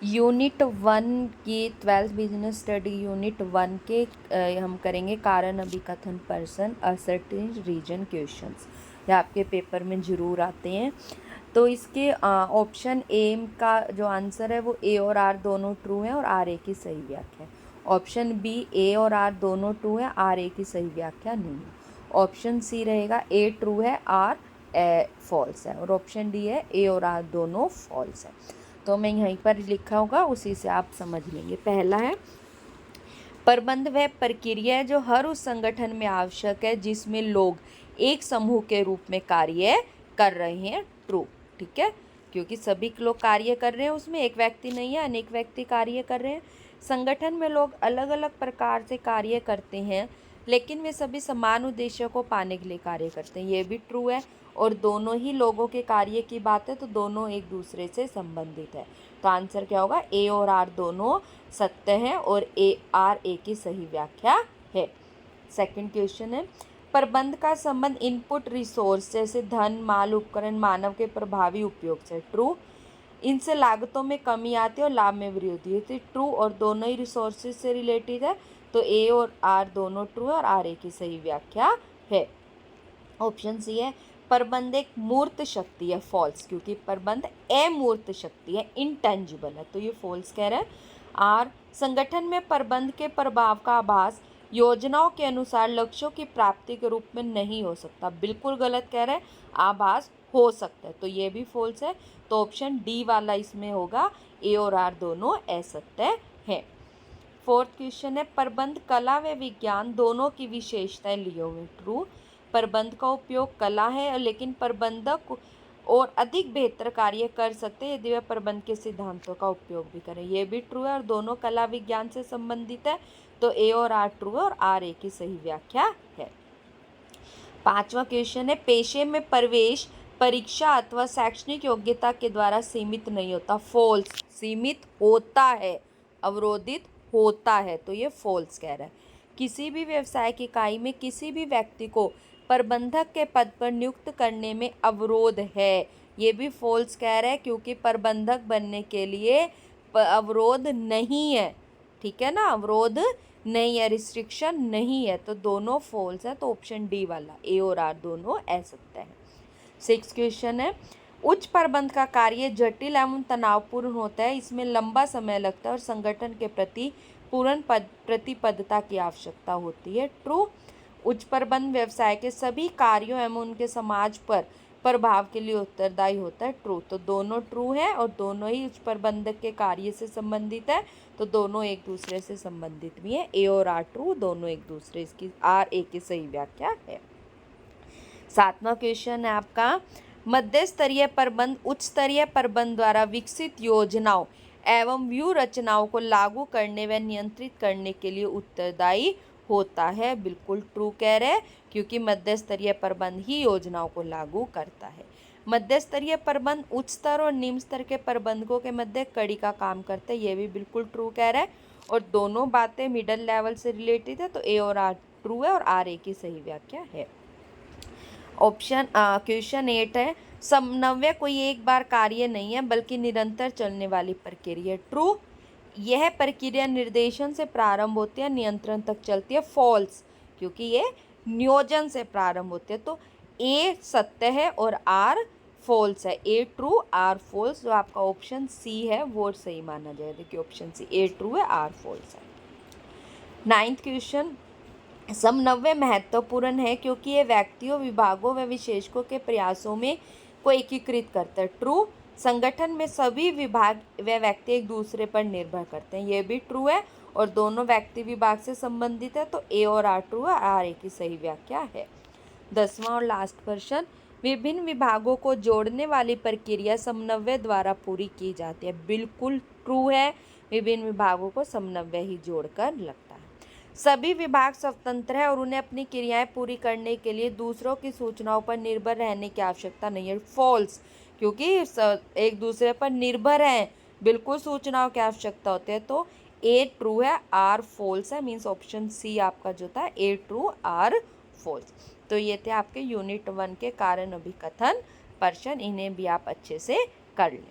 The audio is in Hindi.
यूनिट 1 की 12th बिजनेस स्टडी यूनिट 1 के हम करेंगे कारण अभिकथन पर्सन असर्टेन रीजन क्वेश्चंस। ये आपके पेपर में ज़रूर आते हैं। तो इसके ऑप्शन ए का जो आंसर है वो ए और आर दोनों ट्रू है और आर ए की सही व्याख्या है। ऑप्शन बी ए और आर दोनों ट्रू है, आर ए की सही व्याख्या नहीं है। ऑप्शन सी रहेगा ए ट्रू है, आर फॉल्स है। और ऑप्शन डी है ए और आर दोनों फॉल्स है। तो मैं यहीं पर लिखा होगा, उसी से आप समझ लेंगे। पहला है प्रबंध वह प्रक्रिया है जो हर उस संगठन में आवश्यक है जिसमें लोग एक समूह के रूप में कार्य कर रहे हैं। ट्रू, ठीक है, क्योंकि सभी लोग कार्य कर रहे हैं, उसमें एक व्यक्ति नहीं है, अनेक व्यक्ति कार्य कर रहे हैं। संगठन में लोग अलग अलग प्रकार से कार्य करते हैं लेकिन वे सभी समान उद्देश्य को पाने के लिए कार्य करते हैं, ये भी ट्रू है। और दोनों ही लोगों के कार्य की बात है तो दोनों एक दूसरे से संबंधित है। तो आंसर क्या होगा, ए और आर दोनों सत्य है और आर ए की सही व्याख्या है। सेकंड क्वेश्चन है प्रबंध का संबंध इनपुट रिसोर्स जैसे धन, माल, उपकरण, मानव के प्रभावी उपयोग से। ट्रू, इनसे लागतों में कमी आती है और लाभ में वृद्धि होती है। ट्रू, और दोनों ही रिसोर्सेज से रिलेटेड है तो ए और आर दोनों ट्रू है और आर ए की सही व्याख्या है। ऑप्शन सी है प्रबंध एक मूर्त शक्ति है। फॉल्स, क्योंकि प्रबंध अमूर्त शक्ति है, इनटेंजिबल है, तो ये फॉल्स कह रहा है। आर संगठन में प्रबंध के प्रभाव का आभास योजनाओं के अनुसार लक्ष्यों की प्राप्ति के रूप में नहीं हो सकता। बिल्कुल गलत कह रहे हैं, आभास हो सकता है, तो ये भी फॉल्स है। तो ऑप्शन डी वाला इसमें होगा, ए और आर दोनों असत्य है। फोर्थ क्वेश्चन है प्रबंध कला व विज्ञान दोनों की विशेषताएं लिए हुए। ट्रू, प्रबंध का उपयोग कला है लेकिन प्रबंधक और अधिक बेहतर कार्य कर सकते हैं यदि वह प्रबंध के सिद्धांतों का उपयोग भी करें, यह भी ट्रू है। और दोनों कला विज्ञान से संबंधित है तो ए और आर ट्रू है और आर ए की सही व्याख्या है। पांचवा क्वेश्चन है पेशे में प्रवेश परीक्षा अथवा शैक्षणिक योग्यता के द्वारा सीमित नहीं होता। फॉल्स, सीमित होता है, अवरोधित होता है, तो ये फॉल्स कह रहा है। किसी भी व्यवसाय की इकाई में किसी भी व्यक्ति को प्रबंधक के पद पर नियुक्त करने में अवरोध है, ये भी फॉल्स कह रहा है, क्योंकि प्रबंधक बनने के लिए अवरोध नहीं है, ठीक है ना, अवरोध नहीं है, रिस्ट्रिक्शन नहीं है, तो दोनों फॉल्स है। तो ऑप्शन डी वाला ए और आर दोनों असत्य है। सिक्स क्वेश्चन है उच्च प्रबंध का कार्य जटिल एवं तनावपूर्ण होता है, इसमें लंबा समय लगता है और संगठन के प्रति पूर्ण प्रतिबद्धता की आवश्यकता होती है। ट्रू, उच्च प्रबंध व्यवसाय के सभी कार्यों एवं उनके समाज पर प्रभाव के लिए उत्तरदायी होता है। ट्रू, तो दोनों ट्रू है और दोनों ही उच्च प्रबंधक के कार्य से संबंधित है, तो दोनों एक दूसरे से संबंधित भी है। ए और आर ट्रू, दोनों एक दूसरे, इसकी आर ए की सही व्याख्या है। सातवां क्वेश्चन है आपका मध्य स्तरीय प्रबंध उच्च स्तरीय प्रबंध द्वारा विकसित योजनाओं एवं व्यू रचनाओं को लागू करने व नियंत्रित करने के लिए उत्तरदायी होता है। बिल्कुल ट्रू कह रहे हैं, क्योंकि मध्य स्तरीय प्रबंध ही योजनाओं को लागू करता है। मध्य स्तरीय प्रबंध उच्च स्तर और निम्न स्तर के प्रबंधकों के मध्य कड़ी का काम करते हैं, ये भी बिल्कुल ट्रू कह रहा है। और दोनों बातें मिडल लेवल से रिलेटेड है, तो ए और आर ट्रू है और आर ए की सही व्याख्या है। ऑप्शन क्वेश्चन 8 है समन्वय कोई एक बार कार्य नहीं है बल्कि निरंतर चलने वाली प्रक्रिया। ट्रू, यह प्रक्रिया निर्देशन से प्रारंभ होती है, नियंत्रण तक चलती है। फॉल्स, क्योंकि ये नियोजन से प्रारंभ होती है, तो ए सत्य है और आर फॉल्स है। ए ट्रू, आर फॉल्स, जो आपका ऑप्शन सी है वो सही माना जाए। देखिए ऑप्शन सी, ए ट्रू है, आर फॉल्स है। नाइन्थ क्वेश्चन समन्वय महत्वपूर्ण है क्योंकि ये व्यक्तियों, विभागों व विशेषज्ञों के प्रयासों में को एकीकृत करता है। ट्रू, संगठन में सभी विभाग व व्यक्ति एक दूसरे पर निर्भर करते हैं, ये भी ट्रू है। और दोनों व्यक्ति विभाग से संबंधित है, तो ए और आर ट्रू है, आर ए की सही व्याख्या है। 10वां और लास्ट प्रश्न विभिन्न विभागों को जोड़ने वाली प्रक्रिया समन्वय द्वारा पूरी की जाती है। बिल्कुल ट्रू है, विभिन्न विभागों को समन्वय ही जोड़कर लगता है। सभी विभाग स्वतंत्र है और उन्हें अपनी क्रियाएं पूरी करने के लिए दूसरों की सूचनाओं पर निर्भर रहने की आवश्यकता नहीं है। फॉल्स, क्योंकि एक दूसरे पर निर्भर हैं, बिल्कुल सूचनाओं की आवश्यकता होती है, तो ए ट्रू है, आर फॉल्स है, मीन्स ऑप्शन सी आपका जो था ए ट्रू, आर फॉल्स। तो ये थे आपके यूनिट 1 के कारण अभिकथन प्रश्न, इन्हें भी आप अच्छे से कर लें।